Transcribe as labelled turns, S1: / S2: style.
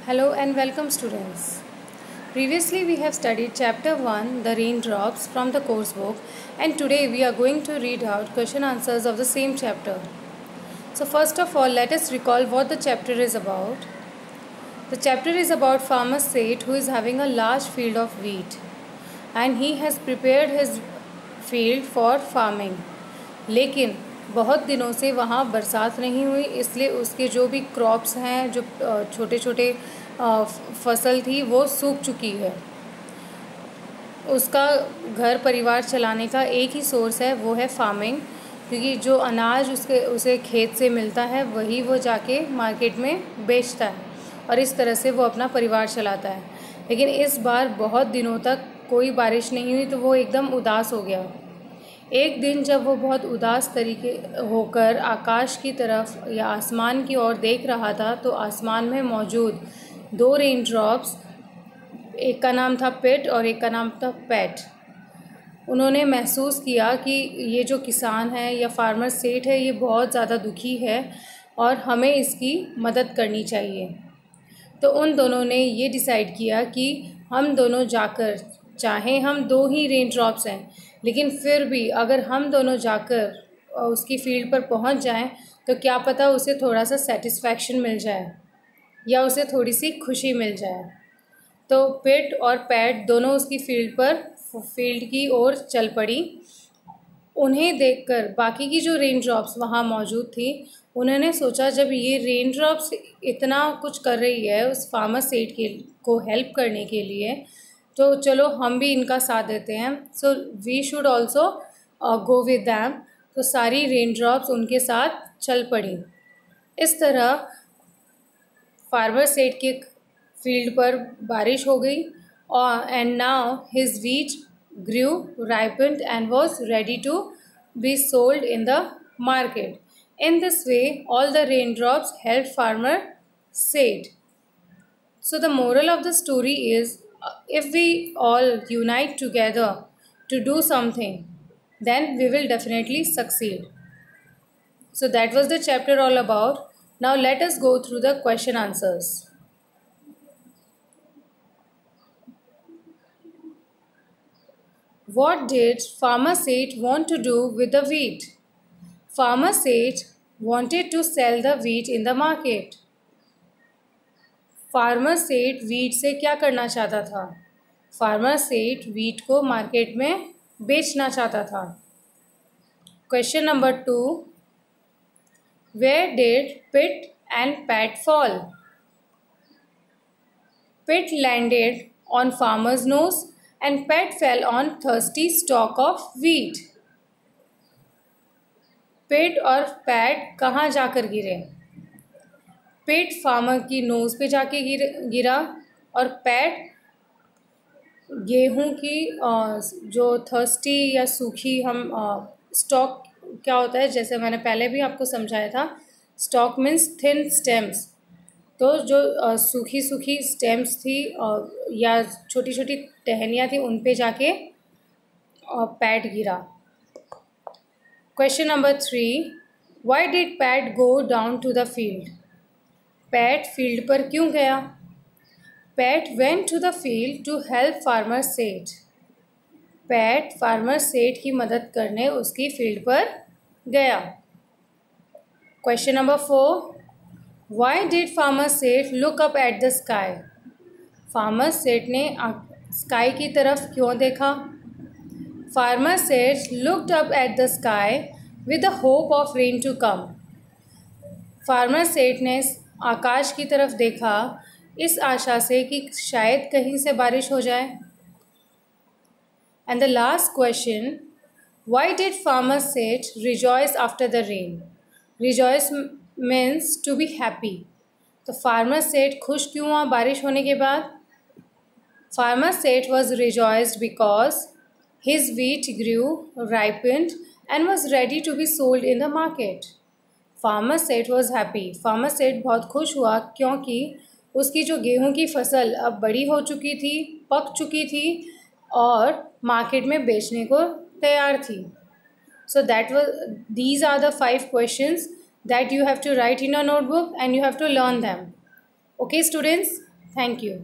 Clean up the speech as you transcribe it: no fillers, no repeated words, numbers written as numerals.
S1: Hello and welcome students. Previously we have studied chapter 1 the raindrops from the course book, and today we are going to read out question answers of the same chapter. So first of all, let us recall what the chapter is about. The chapter is about farmer Seth who is having a large field of wheat and he has prepared his field for farming. लेकिन बहुत दिनों से वहाँ बरसात नहीं हुई, इसलिए उसके जो भी क्रॉप्स हैं, जो छोटे छोटे फसल थी, वो सूख चुकी है. उसका घर परिवार चलाने का एक ही सोर्स है, वो है फार्मिंग, क्योंकि जो अनाज उसे खेत से मिलता है वही वो जाके मार्केट में बेचता है और इस तरह से वो अपना परिवार चलाता है. लेकिन इस बार बहुत दिनों तक कोई बारिश नहीं हुई तो वो एकदम उदास हो गया. एक दिन जब वो बहुत उदास तरीके होकर आकाश की तरफ या आसमान की ओर देख रहा था तो आसमान में मौजूद दो रेन ड्रॉप्स, एक का नाम था पिट और एक का नाम था पैट, उन्होंने महसूस किया कि ये जो किसान है या फार्मर सेठ है ये बहुत ज़्यादा दुखी है और हमें इसकी मदद करनी चाहिए. तो उन दोनों ने ये डिसाइड किया कि हम दोनों जाकर, चाहे हम दो ही रेन ड्रॉप्स हैं लेकिन फिर भी अगर हम दोनों जाकर उसकी फील्ड पर पहुंच जाएं तो क्या पता उसे थोड़ा सा सेटिस्फैक्शन मिल जाए या उसे थोड़ी सी खुशी मिल जाए. तो पिट और पैट दोनों उसकी फील्ड की ओर चल पड़ी. उन्हें देखकर बाकी की जो रेन ड्रॉप्स वहाँ मौजूद थी, उन्होंने सोचा जब ये रेन ड्रॉप्स इतना कुछ कर रही है उस फार्मर सेठ को हेल्प करने के लिए, तो चलो हम भी इनका साथ देते हैं. So we should also go with them. तो सारी रेन ड्रॉप्स उनके साथ चल पड़ी. इस तरह फार्मर सेठ के फील्ड पर बारिश हो गई और and now his wheat grew, ripened and was ready to be sold in the market. In this way, all the raindrops helped farmer Seth. So the moral of the story is, if we all unite together to do something, then we will definitely succeed. So that was the chapter all about. Now let us go through the question answers. What did Farmer Seth want to do with the wheat? Farmer Seth wanted to sell the wheat in the market. Farmer Seth wheat से क्या करना चाहता था? Farmer Seth wheat को market में बेचना चाहता था. Question number 2. Where did Pit and Pat fall? Pit landed on farmer's nose and Pat fell on thirsty stalk of wheat. पिट और पैट कहाँ जाकर गिरे? पिट फार्मर की नोज़ पे जाके गिरा और पैट गेहूं की जो थर्स्टी या सूखी हम स्टॉक क्या होता है, जैसे मैंने पहले भी आपको समझाया था, स्टॉक मीन्स थिन स्टेम्स. तो जो सूखी स्टेम्स थी या छोटी छोटी टहनियाँ थी उन पे जाके पैट गिरा. Question number 3. Why did Pat go down to the field? Pat field पर क्यों गया? Pat went to the field to help farmer Seth. Pat farmer Seth की मदद करने उसकी फील्ड पर गया. Question number 4. Why did farmer Seth look up at the sky? Farmer Seth ने स्काई की तरफ क्यों देखा? Farmer Seth looked up at the sky with the hope of rain to come. Farmer Seth ने आकाश की तरफ देखा इस आशा से कि शायद कहीं से बारिश हो जाए. And the last question, why did farmer Seth rejoice after the rain? Rejoice means to be happy. तो फार्मर सेठ खुश क्यों हुआ बारिश होने के बाद? फार्मर सेठ was rejoiced because his wheat grew, ripened and was ready to be sold in the market. Farmer सेठ was happy. फार्मर सेठ बहुत खुश हुआ क्योंकि उसकी जो गेहूं की फसल अब बड़ी हो चुकी थी, पक चुकी थी और मार्केट में बेचने को तैयार थी. So these are the 5 questions that you have to write in a notebook and you have to learn them. Okay students, thank you.